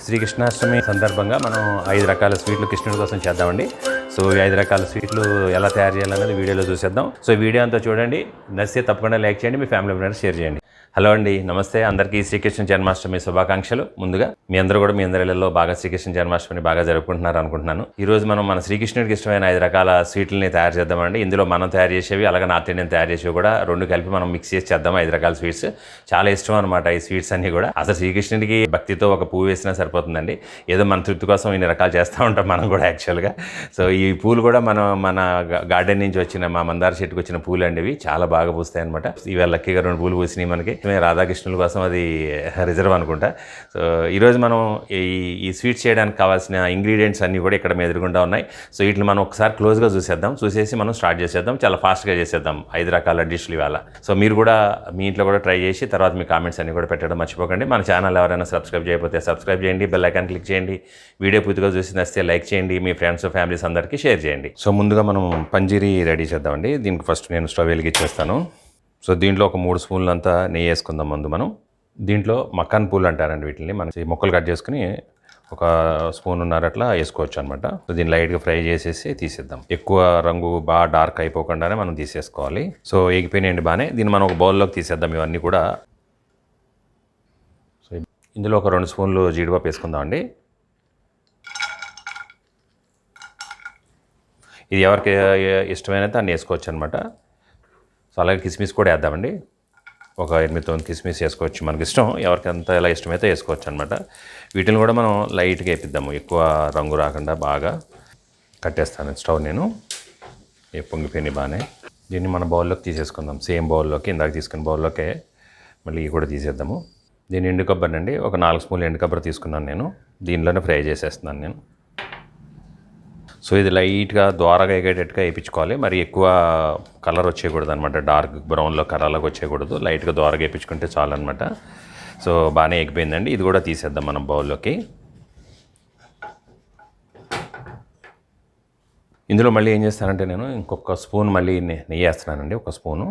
శ్రీకృష్ణాష్టమి సందర్భంగా మనం 5 రకాల స్వీట్లు కృష్ణుడి కోసం చేద్దామండి. సో ఈ 5 రకాల స్వీట్లు ఎలా తయారు చేయాలన్నది వీడియోలో చూసేద్దాం. సో ఈ వీడియో అంతా చూడండి, నచ్చితే తప్పకుండా లైక్ చేయండి, మీ ఫ్యామిలీ మెంబర్స్ షేర్ చేయండి. హలో అండి, నమస్తే అందరికీ. శ్రీకృష్ణ జన్మాష్టమి శుభాకాంక్షలు. ముందుగా మీ అందరూ కూడా మీ అందరిలో బాగా శ్రీకృష్ణ జన్మాష్టమిని బాగా జరుపుకుంటున్నారు అనుకుంటున్నాను. ఈ రోజు మనం మన శ్రీకృష్ణుడికి ఇష్టమైన 5 రకాల స్వీట్లని తయారు చేద్దామండి. ఇందులో మనం తయారు చేసేవి, అలాగే నార్త్ ఇండియన్ తయారు చేసేవి కూడా రెండు కలిపి మనం మిక్స్ చేసి చేద్దాం. 5 రకాల స్వీట్స్ చాలా ఇష్టం అనమాట ఈ స్వీట్స్ అన్ని కూడా. అసలు శ్రీకృష్ణుడికి భక్తితో ఒక పువ్వు వేసినా సరిపోతుందండి. ఏదో మన తృప్తి కోసం ఇన్ని రకాలు చేస్తూ ఉంటాం మనం కూడా యాక్చువల్గా. సో ఈ పూలు కూడా మన గార్డెన్ నుంచి వచ్చిన మా మందార చెట్టుకు వచ్చిన పూలు అండి. ఇవి చాలా బాగా పూస్తాయి అనమాట. ఇవాళ లక్కీగా 2 పూలు పూసినాయి మనకి. రాధాకృష్ణుల కోసం అది రిజర్వ్ అనుకుంటా. సో ఈరోజు మనం ఈ స్వీట్స్ చేయడానికి కావాల్సిన ఇంగ్రీడియంట్స్ అన్నీ కూడా ఇక్కడ మీద ఎదురుగుండా ఉన్నాయి. సో వీటిని మనం ఒకసారి క్లోజ్గా చూసేసి మనం స్టార్ట్ చేసేద్దాం. చాలా ఫాస్ట్గా చేసేద్దాం 5 రకాల డిష్లు ఇవాళ. సో మీరు కూడా మీ ఇంట్లో కూడా ట్రై చేసి తర్వాత మీ కామెంట్స్ అన్ని కూడా పెట్టడం మర్చిపోకండి. మన ఛానల్ ఎవరైనా సబ్స్క్రైబ్ చేయకపోతే సబ్స్క్రైబ్ చేయండి, బెల్ ఐకాన్ క్లిక్ చేయండి, వీడియో పూర్తిగా చూసి నచ్చితే లైక్ చేయండి, మీ ఫ్రెండ్స్ ఫ్యామిలీస్ అందరికీ షేర్ చేయండి. సో ముందుగా మనం పంజీరీ రెడీ చేద్దామండి. దీనికి ఫస్ట్ నేను స్టవ్ వెలిగించేస్తాను. సో దీంట్లో ఒక 3 స్పూన్లు అంతా నెయ్యి వేసుకుందాం. ముందు మనం దీంట్లో మక్కన్ పూలు అంటారండి వీటిని. మనకి ముక్కలు కట్ చేసుకుని ఒక స్పూన్ అట్లా వేసుకోవచ్చు అనమాట. సో దీన్ని లైట్గా ఫ్రై చేసేసి తీసేద్దాం. ఎక్కువ రంగు బాగా డార్క్ అయిపోకుండానే మనం తీసేసుకోవాలి. సో ఎగిపోయినాయండి బాగానే. దీన్ని మనం ఒక బౌల్లోకి తీసేద్దాం ఇవన్నీ కూడా. సో ఇందులో ఒక 2 స్పూన్లు జీడిపప్పు వేసుకుందాం అండి. ఇది ఎవరికి ఇష్టమైనది అన్ని వేసుకోవచ్చు అనమాట. సో అలాగే కిస్మిస్ కూడా వేద్దామండి. ఒక 8-9 కిస్మిస్ వేసుకోవచ్చు, మనకి ఇష్టం. ఎవరికి అంత ఎలా ఇష్టమైతే వేసుకోవచ్చు అనమాట. వీటిని కూడా మనం లైట్గా వేపిద్దాము, ఎక్కువ రంగు రాకుండా. బాగా కట్టేస్తాను స్టవ్ నేను. పొంగిపోయినాయి బాగానే. దీన్ని మన బౌల్లోకి తీసేసుకుందాం. సేమ్ బౌల్లోకి, ఇందాక తీసుకున్న బౌల్లోకే మళ్ళీ కూడా తీసేద్దాము. దీన్ని ఎండు కొబ్బరి అండి, ఒక 4 స్పూన్లు ఎండు కొబ్బరి తీసుకున్నాను నేను. దీనిలోనే ఫ్రై చేసేస్తున్నాను నేను. సో ఇది లైట్గా దోరగా ఎగేటట్టుగా వేయించుకోవాలి. మరి ఎక్కువ కలర్ వచ్చేయకూడదు అనమాట. డార్క్ బ్రౌన్లో కలర్లోకి వచ్చేయకూడదు. లైట్గా దోరగా వేయించుకుంటే చాలు అనమాట. సో బాగానే ఎగిపోయిందండి. ఇది కూడా తీసేద్దాం మనం బౌల్లోకి. ఇందులో మళ్ళీ ఏం చేస్తానంటే నేను ఇంకొక స్పూన్ మళ్ళీ నెయ్యి వేస్తున్నానండి, ఒక స్పూను.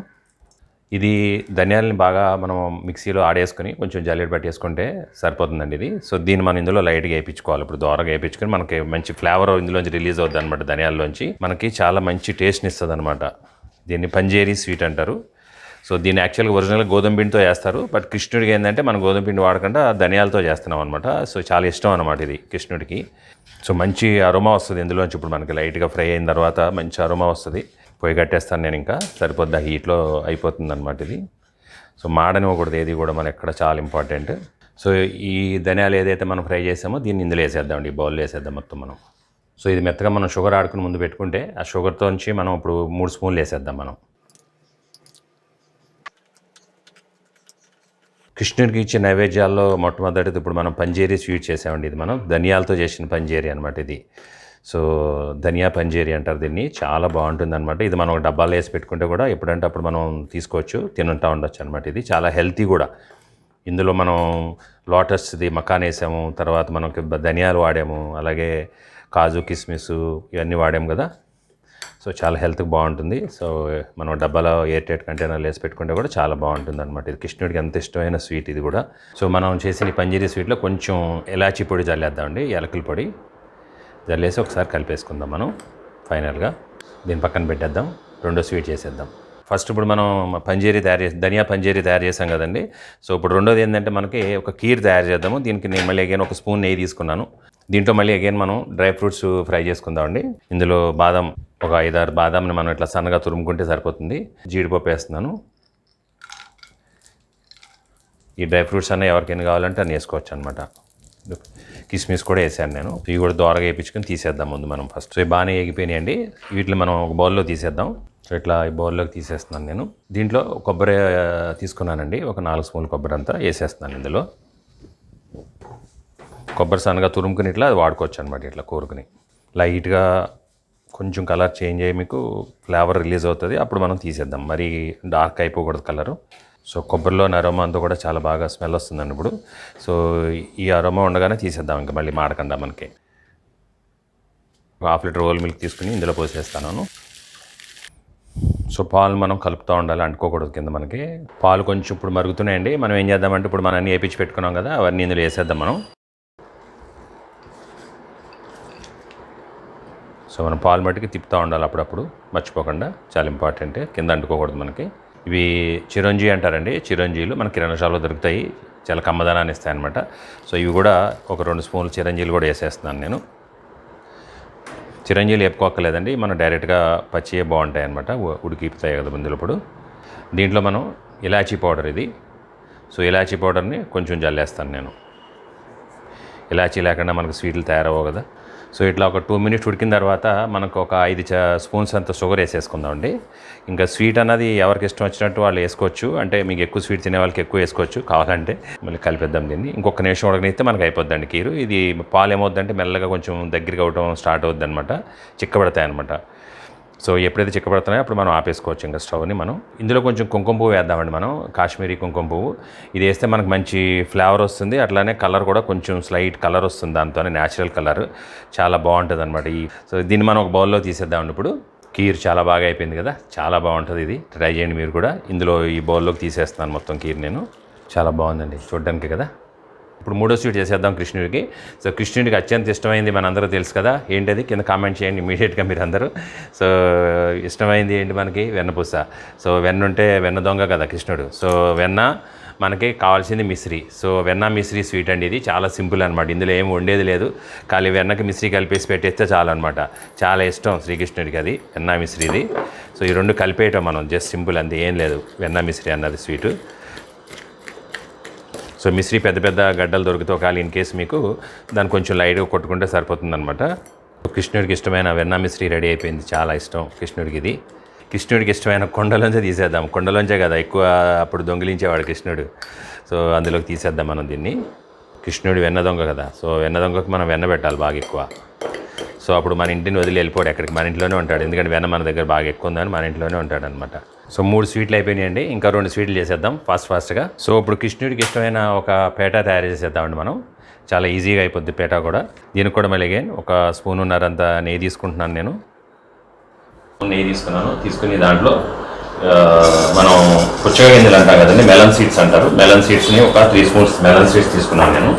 ఇది ధనియాలని బాగా మనం మిక్సీలో ఆడేసుకొని కొంచెం జల్లెడ పట్టేసుకుంటే సరిపోతుందండి ఇది. సో దీన్ని మనం ఇందులో లైట్గా వేయించుకోవాలి. ఇప్పుడు దోరగా వేయించుకొని మనకి మంచి ఫ్లేవర్ ఇందులోంచి రిలీజ్ అవుతుంది అనమాట. ధనియాల్లోంచి మనకి చాలా మంచి టేస్ట్ని ఇస్తుంది అనమాట. దీన్ని పంజేరీ స్వీట్ అంటారు. సో దీన్ని యాక్చువల్గా ఒరిజినల్గా గోధుమ పిండితో చేస్తారు. బట్ కృష్ణుడికి ఏంటంటే మనం గోధుమ పిండి వాడకుండా ధనియాలతో చేస్తున్నాం అనమాట. సో చాలా ఇష్టం అనమాట ఇది కృష్ణుడికి. సో మంచి అరోమా వస్తుంది ఇందులోంచి. ఇప్పుడు మనకి లైట్గా ఫ్రై అయిన తర్వాత మంచి అరోమా వస్తుంది. పొయ్యి కట్టేస్తాను నేను, ఇంకా సరిపోద్ది. హీట్లో అయిపోతుంది అనమాట ఇది. సో మాడనివ్వకూడదు ఏది కూడా మన ఎక్కడ, చాలా ఇంపార్టెంట్. సో ఈ ధనియాలు ఏదైతే మనం ఫ్రై చేసామో దీన్ని ఇందులో వేసేద్దామండి. ఈ బౌల్లో వేసేద్దాం మొత్తం మనం. సో ఇది మెత్తగా మనం షుగర్ ఆడుకుని ముందు పెట్టుకుంటే ఆ షుగర్తో నుంచి మనం ఇప్పుడు 3 స్పూన్లు వేసేద్దాం మనం. కృష్ణుడికి ఇచ్చే నైవేద్యాల్లో మొట్టమొదటిది ఇప్పుడు మనం పంజేరీ స్వీట్ చేసామండి. ఇది మనం ధనియాలతో చేసిన పంజేరీ అనమాట ఇది. సో ధనియా పంజేరీ అంటారు దీన్ని. చాలా బాగుంటుంది అనమాట. ఇది మనం ఒక డబ్బాలో వేసి పెట్టుకుంటే కూడా ఎప్పుడంటే అప్పుడు మనం తీసుకోవచ్చు, తింటూ ఉండొచ్చు అనమాట. ఇది చాలా హెల్తీ కూడా. ఇందులో మనం లోటస్ది మకాన్ వేసాము, తర్వాత మనకి ధనియాలు వాడాము, అలాగే కాజు కిస్మిస్ ఇవన్నీ వాడాము కదా. సో చాలా హెల్త్కి బాగుంటుంది. సో మనం డబ్బాలో ఎయిర్ కంటైనర్లు వేసి పెట్టుకుంటే కూడా చాలా బాగుంటుంది అనమాట. ఇది కృష్ణుడికి అంత ఇష్టమైన స్వీట్ ఇది కూడా. సో మనం చేసిన ఈ పంజేరీ స్వీట్లో కొంచెం ఇలాచీ పొడి జల్లేద్దామండి, యాలకుల పొడి జల్లేసి ఒకసారి కలిపేసుకుందాం మనం. ఫైనల్గా దీని పక్కన పెట్టేద్దాం. రెండో స్వీట్ చేసేద్దాం. ఫస్ట్ ఇప్పుడు మనం ధనియా పంజేరీ తయారు చేసాం కదండి. సో ఇప్పుడు రెండోది ఏంటంటే మనకి ఒక కీర్ తయారు చేద్దాము. దీనికి నేను మళ్ళీ అగైన్ ఒక స్పూన్ నెయ్యి తీసుకున్నాను. దీంట్లో మళ్ళీ అగైన్ మనం డ్రై ఫ్రూట్స్ ఫ్రై చేసుకుందామండి. ఇందులో బాదం, ఒక 5-6 బాదాంని మనం ఇట్లా సన్నగా తురుముకుంటే సరిపోతుంది. జీడిపప్పు వేస్తున్నాను. ఈ డ్రై ఫ్రూట్స్ అన్నీ ఎవరికైనా కావాలంటే అన్నీ వేసుకోవచ్చు అనమాట. కిస్మిస్ కూడా వేసాను నేను. ఇవి కూడా దోరగా వేయించుకొని తీసేద్దాం ముందు మనం ఫస్ట్. సో బాగానే ఎగిపోయినాయండి. వీటిని మనం ఒక బౌల్లో తీసేద్దాం. సో ఇట్లా ఈ బౌల్లోకి తీసేస్తున్నాను నేను. దీంట్లో కొబ్బరి తీసుకున్నానండి, ఒక 4 స్పూన్లు కొబ్బరి అంతా వేసేస్తున్నాను ఇందులో. కొబ్బరి సన్నగా తురుముకుని ఇట్లా అది వాడుకోవచ్చు అనమాట. ఇట్లా కూరుకుని లైట్గా కొంచెం కలర్ చేంజ్ అయ్యి మీకు ఫ్లేవర్ రిలీజ్ అవుతుంది. అప్పుడు మనం తీసేద్దాం. మరి డార్క్ అయిపోకూడదు కలరు. సో కొబ్బరిలో అరోమా అంతా కూడా చాలా బాగా స్మెల్ వస్తుందండి ఇప్పుడు. సో ఈ అరోమా ఉండగానే తీసేద్దాం, ఇంకా మళ్ళీ మాడకుండా మనకి. 1/2 లీటర్ హోల్ మిల్క్ తీసుకుని ఇందులో పోసేస్తాను. సో పాలు మనం కలుపుతూ ఉండాలి, అంటుకోకూడదు కింద మనకి. పాలు కొంచెం ఇప్పుడు మరుగుతున్నాయండి. మనం ఏం చేద్దామంటే ఇప్పుడు మనం అన్నీ వేయించి పెట్టుకున్నాం కదా, అవన్నీ ఇందులో వేసేద్దాం మనం. సో మనం పాలు మట్టికి తిప్పుతూ ఉండాలి అప్పుడప్పుడు, మర్చిపోకుండా, చాలా ఇంపార్టెంట్, కింద అంటుకోకూడదు మనకి. ఇవి చిరంజీ అంటారండి, చిరంజీలు మన కిరాణా షాప్లో దొరుకుతాయి, చాలా కమ్మదనాన్ని ఇస్తాయి అనమాట. సో ఇవి కూడా ఒక 2 స్పూన్లు చిరంజీలు కూడా వేసేస్తున్నాను నేను. చిరంజీలు వేపుకోక్కర్లేదండి, మనం డైరెక్ట్గా పచ్చియే బాగుంటాయి అనమాట, ఉడికిపుతాయి కదా ముందులప్పుడు. దీంట్లో మనం ఇలాచీ పౌడర్ ఇది. సో ఇలాచీ పౌడర్ని కొంచెం జల్లేస్తాను నేను. ఇలాచీ లేకుండా మనకు స్వీట్లు తయారవ్వవు కదా. సో ఇట్లా ఒక 2 మినిట్స్ ఉడికిన తర్వాత మనకు ఒక 5 స్పూన్స్ అంత షుగర్ వేసేసుకుందామండి. ఇంకా స్వీట్ అన్నది ఎవరికి ఇష్టం వచ్చినట్టు వాళ్ళు వేసుకోవచ్చు, అంటే మీకు ఎక్కువ స్వీట్ తినే వాళ్ళకి ఎక్కువ వేసుకోవచ్చు, కావాలంటే మళ్ళీ కలిపేద్దాం దీన్ని. ఇంకొక నిమిషం ఉడకనిస్తే మనకు అయిపోద్దండి కీరు. ఇది పాలు ఏమవుద్దంటే మెల్లగా కొంచెం దగ్గరికి అవడం స్టార్ట్ అవుద్ది అనమాట, చిక్కబడతాయి అనమాట. సో ఎప్పుడైతే చిక్కబడుతున్నాయో అప్పుడు మనం ఆపేసుకోవచ్చు ఇంకా స్టవ్ని. మనం ఇందులో కొంచెం కుంకుమ పువ్వు వేద్దామండి, మనం కాశ్మీరీ కుంకుమ పువ్వు. ఇది వేస్తే మనకు మంచి ఫ్లేవర్ వస్తుంది, అట్లానే కలర్ కూడా కొంచెం స్లైట్ కలర్ వస్తుంది, దాంతోనే న్యాచురల్ కలర్ చాలా బాగుంటుంది అనమాట. సో దీన్ని మనం ఒక బౌల్లో తీసేద్దామండి. ఇప్పుడు కీర్ చాలా బాగా అయిపోయింది కదా, చాలా బాగుంటుంది, ఇది ట్రై చేయండి మీరు కూడా. ఇందులో ఈ బౌల్లోకి తీసేస్తున్నాను మొత్తం కీర్ నేను. చాలా బాగుందండి చూడడానికి కదా. ఇప్పుడు 3వ స్వీట్ చేసేద్దాం కృష్ణుడికి. సో కృష్ణుడికి అత్యంత ఇష్టమైంది మనందరూ తెలుసు కదా, ఏంటది కింద కామెంట్ చేయండి ఇమీడియట్గా మీరు అందరూ. సో ఇష్టమైంది ఏంటి మనకి? వెన్నపూస. సో వెన్న ఉంటే వెన్న దొంగ కదా కృష్ణుడు. సో వెన్న మనకి కావాల్సింది మిశ్రీ. సో వెన్న మిశ్రీ స్వీట్ అండి, ఇది చాలా సింపుల్ అనమాట, ఇందులో ఏం వండేది లేదు, ఖాళీ వెన్నకి మిశ్రీ కలిపేసి పెట్టేస్తే చాలు అనమాట. చాలా ఇష్టం శ్రీకృష్ణుడికి అది వెన్న మిశ్రీది. సో ఈ 2 కలిపేయటం మనం, జస్ట్ సింపుల్ అంతే, ఏం లేదు వెన్న మిశ్రీ అన్నది స్వీటు. సో మిశ్రీ పెద్ద పెద్ద గడ్డలు దొరికితే ఒకవేళ ఇన్ కేసు మీకు దాన్ని కొంచెం లైట్గా కొట్టుకుంటే సరిపోతుందన్నమాట. కృష్ణుడికి ఇష్టమైన వెన్న మిశ్రీ రెడీ అయిపోయింది, చాలా ఇష్టం కృష్ణుడికి ఇది. కృష్ణుడికి ఇష్టమైన కొండలోంచే తీసేద్దాం, కొండలోంచే కదా ఎక్కువ అప్పుడు దొంగిలించేవాడు కృష్ణుడు. సో అందులోకి తీసేద్దాం మనం దీన్ని. కృష్ణుడు వెన్న దొంగ కదా, సో వెన్న దొంగకి మనం వెన్న పెట్టాలి బాగా ఎక్కువ. సో అప్పుడు మన ఇంటిని వదిలి వెళ్ళిపోడు ఎక్కడికి, మన ఇంట్లోనే ఉంటాడు, ఎందుకంటే వెన్న మన దగ్గర బాగా ఎక్కువ ఉందని మన ఇంట్లోనే ఉంటాడు అనమాట. సో 3 స్వీట్లు అయిపోయినాయండి, ఇంకా 2 స్వీట్లు చేసేద్దాం ఫాస్ట్గా. సో ఇప్పుడు కృష్ణుడికి ఇష్టమైన ఒక పేటా తయారు చేసేద్దామండి మనం, చాలా ఈజీగా అయిపోద్ది పేటా కూడా. దీనికి కూడా మళ్ళీ అగైన్ ఒక స్పూనున్నరంత నెయ్యి తీసుకుంటున్నాను నేను. నెయ్యి తీసుకుని దాంట్లో మనం పుచ్చగా గింజలు అంటాం కదండి, మెలన్ సీడ్స్ అంటారు, మెలన్ సీడ్స్ని ఒక 3 స్పూన్స్ మెలన్ సీడ్స్ తీసుకున్నాను నేను.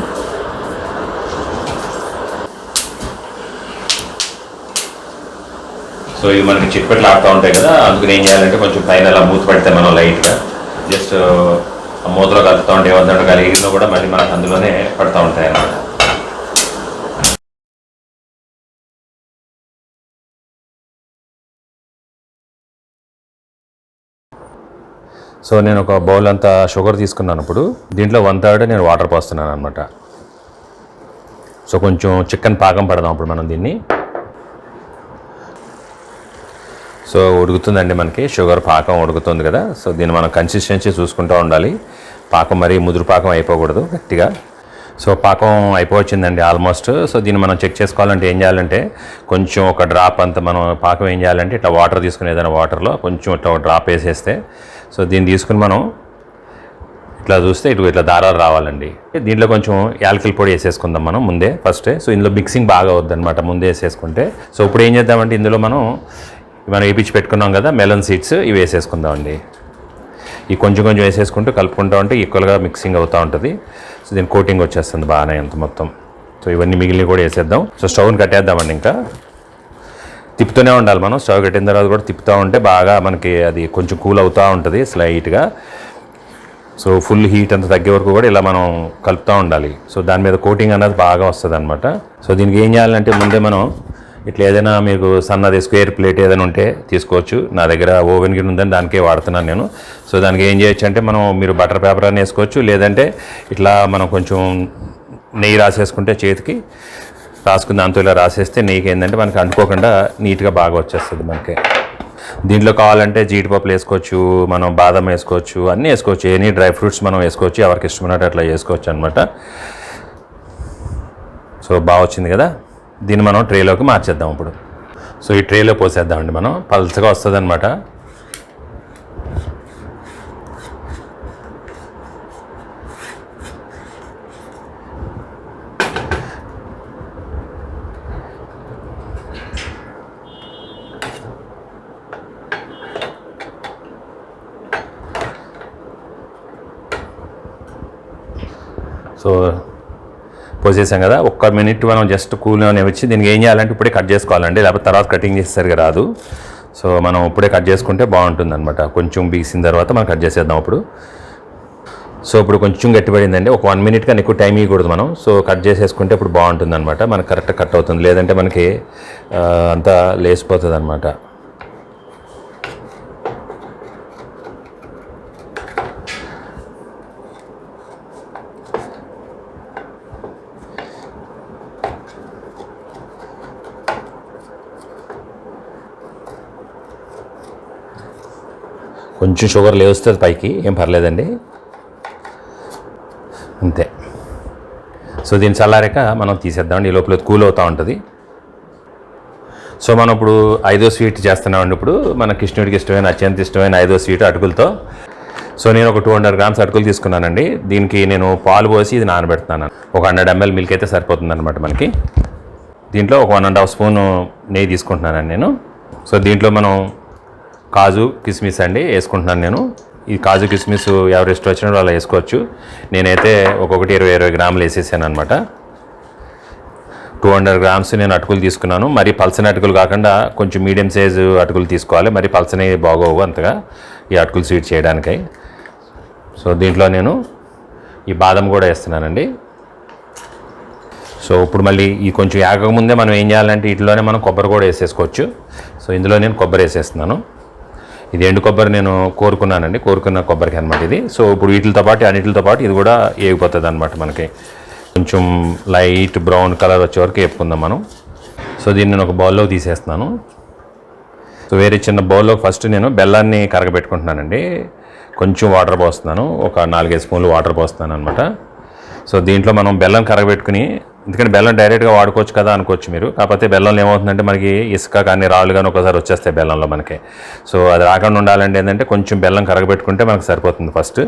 సో ఇవి మనకి చిట్పెట్లు ఆడుతూ ఉంటాయి కదా, అందుకని ఏం చేయాలంటే కొంచెం పైన అలా మూత పెడితే మనం లైట్గా జస్ట్ ఆ మూతలో కలుపుతూ ఉంటే ఏమవుతుంటే కలిగిలో కూడా మళ్ళీ మనకు అందులోనే పడుతూ ఉంటాయి అన్నమాట. సో నేను ఒక బౌల్ అంతా షుగర్ తీసుకున్నాను. ఇప్పుడు దీంట్లో 1/3 నేను వాటర్ పోస్తున్నాను అనమాట. సో కొంచెం చికెన్ పాకం పడదాం ఇప్పుడు మనం దీన్ని. సో ఉడుకుతుందండి మనకి, షుగర్ పాకం ఉడుకుతుంది కదా. సో దీన్ని మనం కన్సిస్టెన్సీ చూసుకుంటూ ఉండాలి, పాకం మరీ ముదురు పాకం అయిపోకూడదు గట్టిగా. సో పాకం అయిపోవచ్చిందండి ఆల్మోస్ట్. సో దీన్ని మనం చెక్ చేసుకోవాలంటే ఏం చేయాలంటే కొంచెం ఒక డ్రాప్ అంత మనం పాకం ఏం చేయాలంటే ఇట్లా వాటర్ తీసుకుని ఏదైనా వాటర్లో కొంచెం ఇట్లా డ్రాప్ వేసేస్తే, సో దీన్ని తీసుకుని మనం ఇట్లా చూస్తే ఇట్లా దారాలు రావాలండి. దీంట్లో కొంచెం యాలకుల పొడి వేసేసుకుందాం మనం ముందే ఫస్టే. సో ఇందులో మిక్సింగ్ బాగా అవుద్దనమాట ముందే వేసేసుకుంటే. సో ఇప్పుడు ఏం చేద్దామంటే ఇందులో మనం వేయించి పెట్టుకున్నాం కదా మెలన్ సీడ్స్, ఇవి వేసేసుకుందామండి. ఈ కొంచెం వేసేసుకుంటూ కలుపుకుంటూ ఉంటే ఈక్వల్గా మిక్సింగ్ అవుతూ ఉంటుంది. సో దీని కోటింగ్ వచ్చేస్తుంది బాగానే అంత మొత్తం. సో ఇవన్నీ మిగిలినవి కూడా వేసేద్దాం. సో స్టవ్ని కట్టేద్దామండి, ఇంకా తిప్పుతూనే ఉండాలి మనం. స్టవ్ కట్టిన తర్వాత కూడా తిప్పుతూ ఉంటే బాగా మనకి అది కొంచెం కూల్ అవుతూ ఉంటుంది స్లైట్గా. సో ఫుల్ హీట్ అంతా తగ్గే వరకు కూడా ఇలా మనం కలుపుతూ ఉండాలి. సో దాని మీద కోటింగ్ అనేది బాగా వస్తుంది అనమాట. సో దీనికి ఏం చేయాలంటే ముందే మనం ఇట్లా ఏదైనా మీకు సన్నది స్క్వేర్ ప్లేట్ ఏదైనా ఉంటే తీసుకోవచ్చు. నా దగ్గర ఓవెన్ గిన్నె ఉందని దానికే వాడుతున్నాను నేను. సో దానికి ఏం చేయొచ్చు అంటే మీరు బటర్ పేపర్ అని వేసుకోవచ్చు, లేదంటే ఇట్లా మనం కొంచెం నెయ్యి రాసేసుకుంటే చేతికి రాసుకుని దాంతో ఇలా రాసేస్తే నెయ్యికి ఏంటంటే మనకి అంటుకోకుండా నీట్గా బాగా వచ్చేస్తుంది మనకి. దీంట్లో కావాలంటే జీడిపప్పులు వేసుకోవచ్చు, మనం బాదం వేసుకోవచ్చు, అన్నీ వేసుకోవచ్చు, ఎనీ డ్రై ఫ్రూట్స్ మనం వేసుకోవచ్చు, ఎవరికి ఇష్టమైనట్టు అట్లా చేసుకోవచ్చు అనమాట. సో బాగా వచ్చింది కదా, దీన్ని మనం ట్రేలోకి మార్చేద్దాం ఇప్పుడు. సో ఈ ట్రేలో పోసేద్దామండి మనం, పల్చగా వస్తుంది అనమాట. సో పోసేసాం కదా, ఒక్క మినిట్ మనం జస్ట్ కూల్ అని వచ్చి దీనికి ఏం చేయాలంటే ఇప్పుడే కట్ చేసుకోవాలండి, లేకపోతే తర్వాత కటింగ్ చేసేసరికి రాదు. సో మనం ఇప్పుడే కట్ చేసుకుంటే బాగుంటుంది అనమాట. కొంచెం బీసిన తర్వాత మనం కట్ చేసేద్దాం అప్పుడు. సో ఇప్పుడు కొంచెం గట్టిపడిందండి, ఒక 1 మినిట్ కానీ ఎక్కువ టైం ఇవ్వకూడదు మనం. సో కట్ చేసేసుకుంటే ఇప్పుడు బాగుంటుంది అనమాట, మనకు కరెక్ట్ కట్ అవుతుంది, లేదంటే మనకి అంతా లేసిపోతుంది అనమాట. కొంచెం షుగర్ లేస్తుంది పైకి, ఏం పర్లేదండి, అంతే. సో దీన్ని చల్లారాక మనం తీసేద్దామండి, ఈ లోపల కూల్ అవుతూ ఉంటుంది. సో మనం ఇప్పుడు 5వ స్వీట్ చేస్తున్నామండి. ఇప్పుడు మన కృష్ణుడికి ఇష్టమైన, అత్యంత ఇష్టమైన 5వ స్వీట్ అటుకులతో. సో నేను ఒక 200 గ్రామ్స్ అటుకులు తీసుకున్నానండి. దీనికి నేను పాలు పోసి ఇది నానబెడుతున్నాను. ఒక 100 ml మిల్క్ అయితే సరిపోతుంది అనమాట మనకి. దీంట్లో ఒక 1½ స్పూన్ నెయ్యి తీసుకుంటున్నానండి నేను. సో దీంట్లో మనం కాజు కిస్మిస్ అండి వేసుకుంటున్నాను నేను. ఈ కాజు కిస్మిస్ ఎవరు ఇష్టం వచ్చినప్పుడు అలా వేసుకోవచ్చు. నేనైతే ఒక్కొక్కటి 20 గ్రాములు వేసేసాను అనమాట. 200 గ్రామ్స్ నేను అటుకులు తీసుకున్నాను. మరి పల్సని అటుకులు కాకుండా కొంచెం మీడియం సైజు అటుకులు తీసుకోవాలి, మరి పల్సని బాగోవు అంతగా ఈ అటుకులు స్వీట్ చేయడానికి. సో దీంట్లో నేను ఈ బాదం కూడా వేస్తున్నానండి. సో ఇప్పుడు మళ్ళీ ఈ కొంచెం యాగకముందే మనం ఏం చేయాలంటే వీటిలోనే మనం కొబ్బరి కూడా వేసేసుకోవచ్చు. సో ఇందులో నేను కొబ్బరి వేసేస్తున్నాను. ఇది ఎండు కొబ్బరి నేను కోరుకున్నానండి, కోరుకున్న కొబ్బరికి అనమాట ఇది. సో ఇప్పుడు వీటితో పాటు అన్నిటితో పాటు ఇది కూడా వేగిపోతుంది అనమాట మనకి. కొంచెం లైట్ బ్రౌన్ కలర్ వచ్చే వరకు వేపుకుందాం మనం. సో దీన్ని నేను ఒక బౌల్లో తీసేస్తున్నాను. సో వేరే చిన్న బౌల్లో ఫస్ట్ నేను బెల్లాన్ని కరగబెట్టుకుంటున్నానండి. కొంచెం వాటర్ పోస్తున్నాను, ఒక 4-5 స్పూన్లు వాటర్ పోస్తున్నాను అనమాట. సో దీంట్లో మనం బెల్లం కరగబెట్టుకుని, ఎందుకంటే బెల్లం డైరెక్ట్గా వాడుకోవచ్చు కదా అనుకోవచ్చు మీరు, కాకపోతే బెల్లంలో ఏమవుతుందంటే మనకి ఇసుక కానీ రాళ్ళు కానీ ఒకసారి వచ్చేస్తాయి బెల్లంలో మనకి. సో అది రాకుండా ఉండాలంటే ఏంటంటే కొంచెం బెల్లం కరగబెట్టుకుంటే మనకు సరిపోతుంది ఫస్ట్.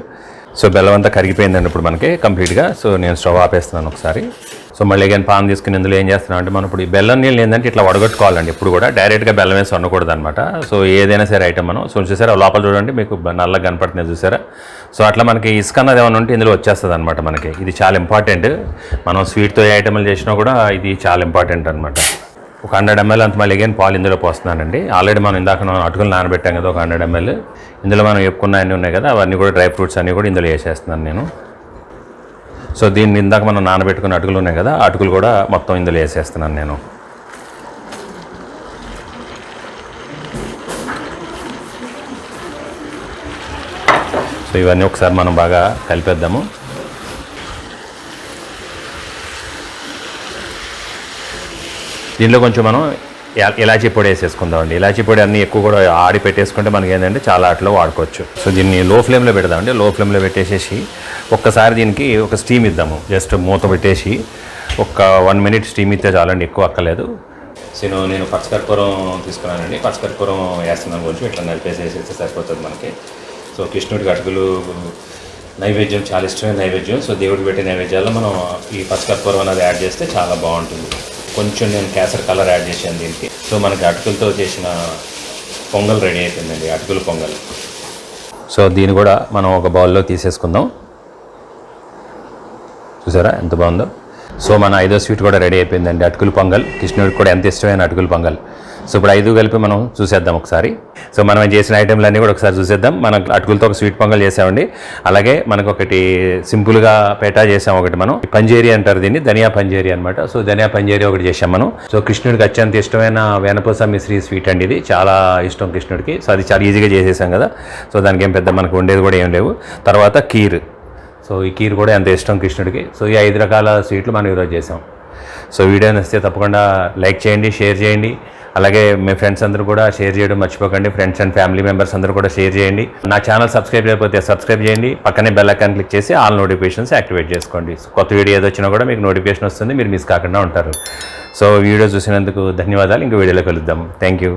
సో బెల్లం అంతా కరిగిపోయిందండి ఇప్పుడు మనకి కంప్లీట్గా. సో నేను స్టవ్ ఆపేస్తున్నాను ఒకసారి. సో మళ్ళీ కానీ పాన్ తీసుకుని ఇందులో ఏం చేస్తున్నాం అంటే మనం ఇప్పుడు ఈ బెల్లం నీళ్ళు ఏంటంటే ఇట్లా వడగొట్టుకోవాలండి ఎప్పుడు కూడా, డైరెక్ట్గా బెల్లం వేసి వండకూడదు అనమాట. సో ఏదైనా సరే ఐటమ్ మనం. సో చూసారా లోపల చూడండి మీకు నల్లగా కనపడుతుంది చూసారా. సో అట్లా మనకి ఇసుక అన్నది ఏమైనా ఉంటే ఇందులో వచ్చేస్తుంది అనమాట మనకి. ఇది చాలా ఇంపార్టెంట్, మనం స్వీట్తో ఏ ఐటమ్లు చేసినా కూడా ఇది చాలా ఇంపార్టెంట్ అనమాట. ఒక 100 ml అంత మళ్ళీ కానీ పాలు ఇందులో పోస్తున్నానండి. ఆల్రెడీ మనం ఇందాక అటుకులు నానబెట్టాం కదా ఒక 100 ml. ఇందులో మనం చెప్పుకున్న అన్నీ ఉన్నాయి కదా, అవన్నీ కూడా డ్రై ఫ్రూట్స్ అన్నీ కూడా ఇందులో వేసేస్తున్నాను నేను. సో దీన్ని ఇందాక మనం నానబెట్టుకున్న అటుకులు ఉన్నాయి కదా, అటుకులు కూడా మొత్తం ఇందులో వేసేస్తున్నాను నేను. సో ఇవన్నీ ఒకసారి మనం బాగా కలిపేద్దాము. దీనిలో కొంచెం మనం ఇలాచీ పొడి వేసేసుకుందామండి. ఇలాచీ పొడి అన్నీ ఎక్కువ కూడా ఆడి పెట్టేసుకుంటే మనకి ఏంటంటే చాలా అట్లా వాడుకోవచ్చు. సో దీన్ని లో ఫ్లేమ్లో పెడదామండి. లో ఫ్లేమ్లో పెట్టేసేసి ఒక్కసారి దీనికి ఒక స్టీమ్ ఇద్దాము. జస్ట్ మూత పెట్టేసి ఒక 1 మినిట్ స్టీమ్ ఇస్తే చాలండి, ఎక్కువ అక్కర్లేదు. సో నేను పచ్చకర్పూరం తీసుకున్నానండి. పచ్చకర్పూరం వేస్తున్నాను కొంచెం, ఇట్లా నలిపేసేసేస్తే సరిపోతుంది మనకి. సో కృష్ణుడికి అటుకులు నైవేద్యం చాలా ఇష్టమైన నైవేద్యం. సో దేవుడికి పెట్టే నైవేద్యాల్లో మనం ఈ పచ్చకర్పూరం అనేది యాడ్ చేస్తే చాలా బాగుంటుంది. కొంచెం నేను కేసర్ కలర్ యాడ్ చేశాను దీనికి. సో మనకి అటుకులతో చేసిన పొంగల్ రెడీ అయిపోయిందండి, అటుకుల పొంగల్. సో దీన్ని కూడా మనం ఒక బౌల్లో తీసేసుకుందాం. చూసారా ఎంత బాగుందో. సో మన 5వ స్వీట్ కూడా రెడీ అయిపోయిందండి, అటుకుల పొంగల్. కృష్ణుడికి కూడా ఎంత ఇష్టమైన అటుకుల పొంగల్. సో ఇప్పుడు 5 కలిపి మనం చూసేద్దాం ఒకసారి. సో మనం చేసిన ఐటెంలన్నీ కూడా ఒకసారి చూసేద్దాం. మనం అటుకులతో ఒక స్వీట్ పొంగల్ చేసామండి. అలాగే మనకు ఒకటి సింపుల్గా పేటా చేసాం, ఒకటి మనం పంజేరి అంటారు దీన్ని, ధనియా పంజేరి అనమాట. సో ధనియా పంజేరి ఒకటి చేసాం మనం. సో కృష్ణుడికి అత్యంత ఇష్టమైన వేనపూస మిశ్రీ స్వీట్ అండి ఇది, చాలా ఇష్టం కృష్ణుడికి. సో అది చాలా ఈజీగా చేసేసాం కదా. సో దానికి ఏం పెద్ద మనకు ఉండేది కూడా ఏం లేవు. తర్వాత కీర్. సో ఈ కీర్ కూడా ఎంత ఇష్టం కృష్ణుడికి. సో ఈ 5 రకాల స్వీట్లు మనం ఈరోజు చేసాం. సో వీడియో నచ్చితే తప్పకుండా లైక్ చేయండి, షేర్ చేయండి. అలాగే మీ ఫ్రెండ్స్ అందరూ కూడా షేర్ చేయడం మర్చిపోకండి. ఫ్రెండ్స్ అండ్ ఫ్యామిలీ మెంబర్స్ అందరూ కూడా షేర్ చేయండి. నా ఛానల్ సబ్స్క్రైబ్ చేయకపోతే సబ్స్క్రైబ్ చేయండి. పక్కనే బెల్ ఐకాన్ క్లిక్ చేసి ఆల్ నోటిఫికేషన్స్ యాక్టివేట్ చేసుకోండి. కొత్త వీడియో ఏది వచ్చినా కూడా మీకు నోటిఫికేషన్ వస్తుంది, మీరు మిస్ కాకుండా ఉంటారు. సో వీడియో చూసినందుకు ధన్యవాదాలు. ఇంకో వీడియోలో కలుద్దాం. Thank you.